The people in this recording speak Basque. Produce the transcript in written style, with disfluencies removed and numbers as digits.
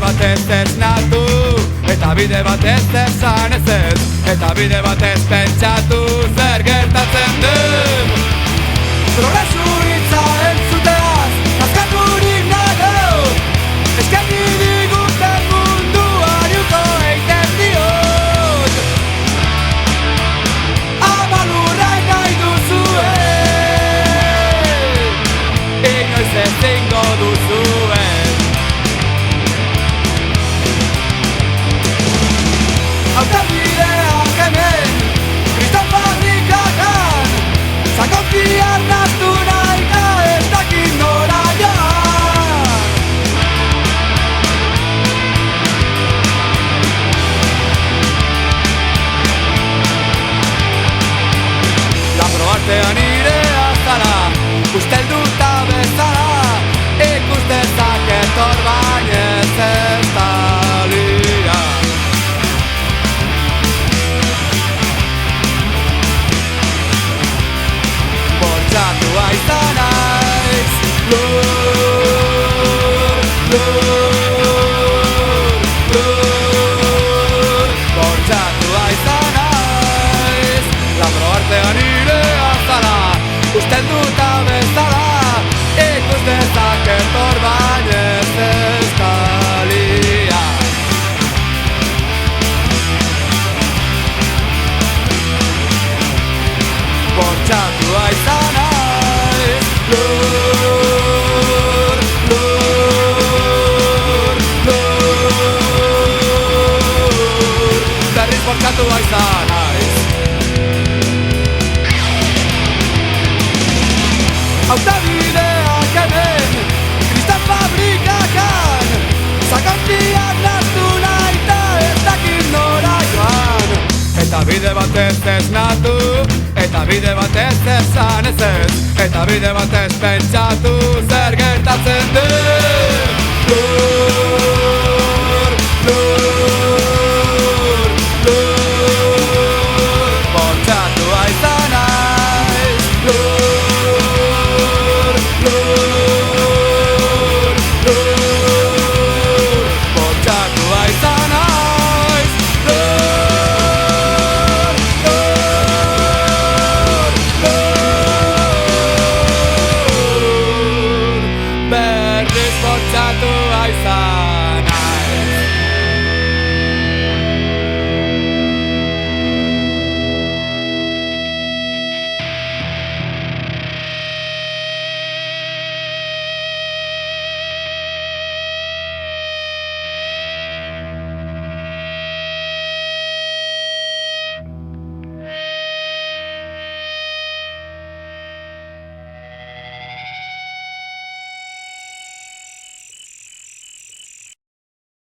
batez esnatu, eta bide batez esan ez ez, eta bide batez pentsatu zer gertatzen den. Progresu hitza entzuteaz, nazkaturik nago, eskaini diguten munduari uko egiten diot. Amalurrai nahi duzue, inoiz ezingo duzue. Hautabideak hemen, kristal fabrikakan, sakonki arnaztu nahi da ez dakit nora joan. Labro artean nire azala, ustelduta bezala, ikus dezaket hor bainez ez talia. Bortxatua izan naiz, lur, bortxatua izan naiz, labro artean nire azala, ustelduta bezala, ikus dezaket hor bainez ez talia. Bortxatua izan naiz, lur, berriz bortxatua izan naiz. Hautabideak hemen, kristal fabrikakan, sakontiak nartu nahi da ez dakit nora joan. Eta bide batez esnatu, eta bide batez esan ez ez, eta bide batez pentsatu zer gertatzen den.